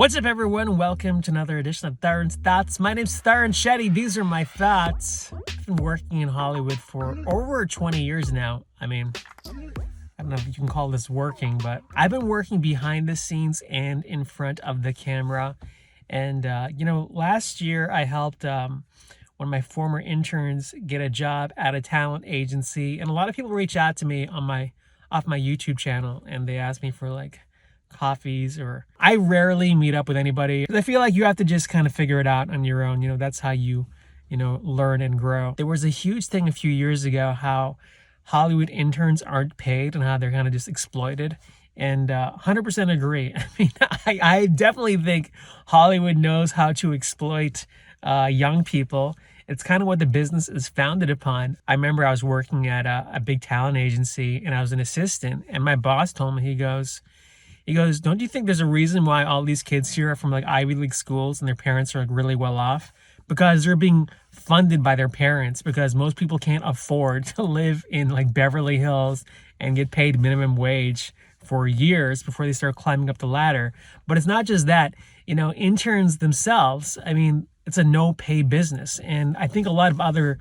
What's up, everyone? Welcome to another edition of Tarun's Thoughts. My name's Tarun Shetty. These are my thoughts. I've been working in Hollywood for over 20 years now. I don't know if you can call this working, but I've been working behind the scenes and in front of the camera. And, last year I helped one of my former interns get a job at a talent agency. And a lot of people reach out to me off my YouTube channel, and they ask me for coffees, or I rarely meet up with anybody. I feel like you have to just kind of figure it out on your own. That's how you learn and grow. There was a huge thing a few years ago how Hollywood interns aren't paid and how they're kind of just exploited. And 100% agree. I definitely think Hollywood knows how to exploit young people. It's kind of what the business is founded upon. I remember I was working at a big talent agency, and I was an assistant, and my boss told me, he goes, don't you think there's a reason why all these kids here are from Ivy League schools and their parents are really well off? Because they're being funded by their parents, because most people can't afford to live in Beverly Hills and get paid minimum wage for years before they start climbing up the ladder. But it's not just that, interns themselves, it's a no pay business. And I think a lot of other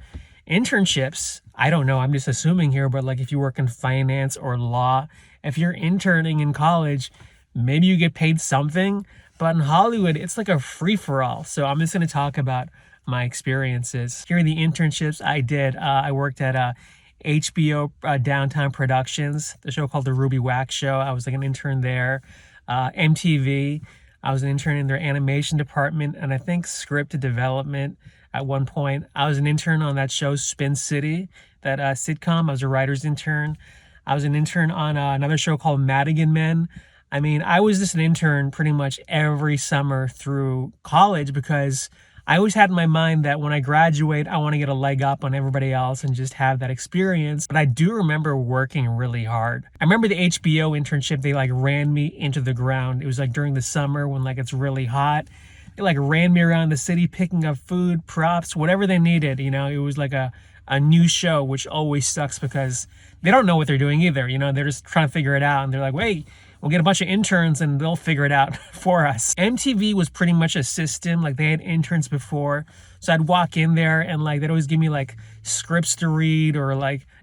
internships, I don't know, I'm just assuming here, but if you work in finance or law, if you're interning in college, maybe you get paid something, but in Hollywood, it's like a free-for-all. So I'm just going to talk about my experiences. Here are the internships I did. I worked at HBO Downtown Productions, the show called The Ruby Wax Show. I was an intern there. MTV, I was an intern in their animation department, and I think script development at one point. I was an intern on that show, Spin City, that sitcom. I was a writer's intern. I was an intern on another show called Madigan Men. I was just an intern pretty much every summer through college, because I always had in my mind that when I graduate, I want to get a leg up on everybody else and just have that experience. But I do remember working really hard. I remember the HBO internship, they ran me into the ground. It was during the summer when it's really hot. They ran me around the city picking up food, props, whatever they needed. It was a new show, which always sucks because they don't know what they're doing either. They're just trying to figure it out. And they're like, wait, we'll get a bunch of interns and they'll figure it out for us. MTV was pretty much a system. They had interns before. So I'd walk in there and they'd always give me scripts to read or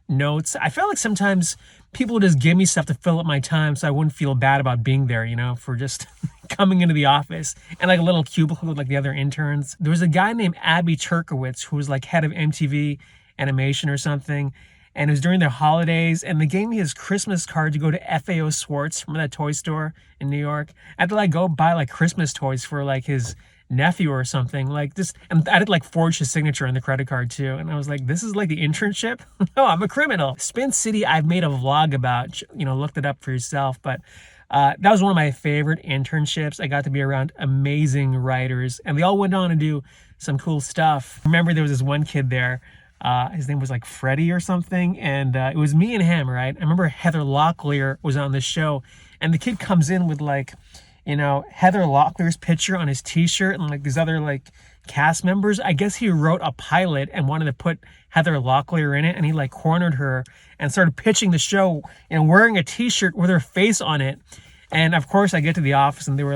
notes. I felt sometimes people would just give me stuff to fill up my time so I wouldn't feel bad about being there, for just coming into the office and a little cubicle with the other interns. There was a guy named Abby Turkowitz who was head of MTV animation or something, and it was during their holidays, and they gave me his Christmas card to go to FAO Schwartz, from that toy store in New York. I had to go buy Christmas toys for his nephew or something and I did forge his signature on the credit card too. And I was this is the internship. No, I'm a criminal. Spin City, I've made a vlog about, looked it up for yourself, but that was one of my favorite internships. I got to be around amazing writers, and they all went on to do some cool stuff. Remember, there was this one kid there. His name was Freddie or something, and it was me and him, right? I remember Heather Locklear was on the show, and the kid comes in with Heather Locklear's picture on his t-shirt and these other cast members. I guess he wrote a pilot and wanted to put Heather Locklear in it, and he cornered her and started pitching the show, wearing a t-shirt with her face on it. And of course I get to the office and they were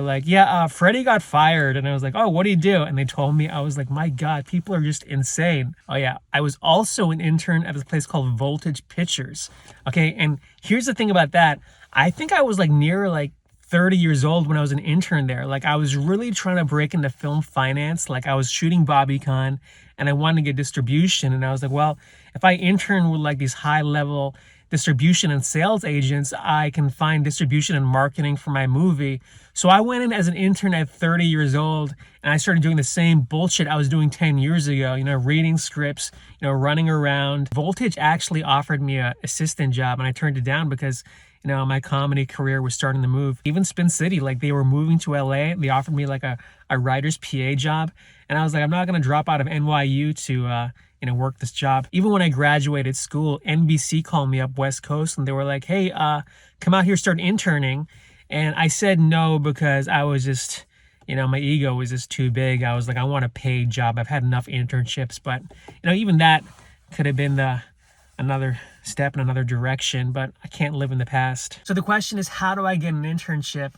Freddie got fired. And I was oh, what do you do? And they told me. I was my God, people are just insane. Oh yeah, I was also an intern at this place called Voltage Pictures. Okay, and here's the thing about that. I think I was near 30 years old when I was an intern there. I was really trying to break into film finance. I was shooting BobbyCon and I wanted to get distribution. And I was well, if I intern with these high level distribution and sales agents, I can find distribution and marketing for my movie. So I went in as an intern at 30 years old, and I started doing the same bullshit I was doing 10 years ago, reading scripts, running around. Voltage actually offered me an assistant job, and I turned it down because my comedy career was starting to move. Even Spin City, they were moving to LA. They offered me a writer's PA job. And I was I'm not going to drop out of NYU to, work this job. Even when I graduated school, NBC called me up West Coast, and they were hey, come out here, start interning. And I said no, because I was just, my ego was just too big. I was I want a paid job. I've had enough internships, but, even that could have been another step in another direction, but I can't live in the past. So the question is, how do I get an internship?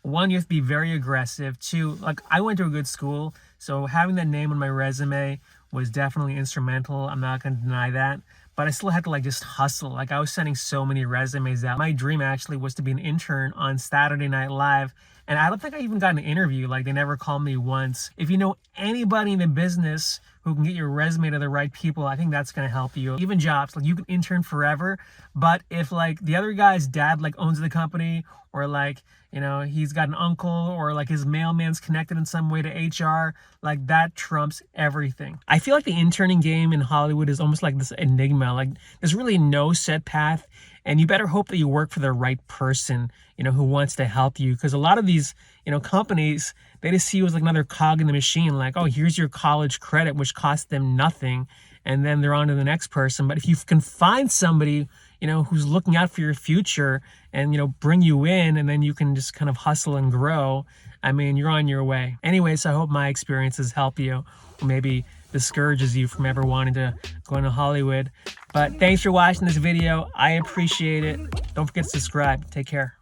One, you have to be very aggressive. Two, like I went to a good school, so having that name on my resume was definitely instrumental. I'm not going to deny that. But I still had to like just hustle. Like I was sending so many resumes out. My dream actually was to be an intern on Saturday Night Live. And I don't think I even got an interview. Like they never called me once. If you know anybody in the business who can get your resume to the right people, I think that's going to help you. Even jobs, like you can intern forever. But if like the other guy's dad like owns the company, or like, you know, he's got an uncle, or like his mailman's connected in some way to HR, like that trumps everything. I feel like the interning game in Hollywood is almost like this enigma. Like there's really no set path, and you better hope that you work for the right person, you know, who wants to help you. Because a lot of these, you know, companies, they just see you as like another cog in the machine. Like, oh, here's your college credit, which costs them nothing, and then they're on to the next person. But if you can find somebody, you know, who's looking out for your future and, you know, bring you in, and then you can just kind of hustle and grow, I mean, you're on your way. Anyways, I hope my experiences help you, or maybe discourages you from ever wanting to go into Hollywood. But thanks for watching this video. I appreciate it. Don't forget to subscribe. Take care.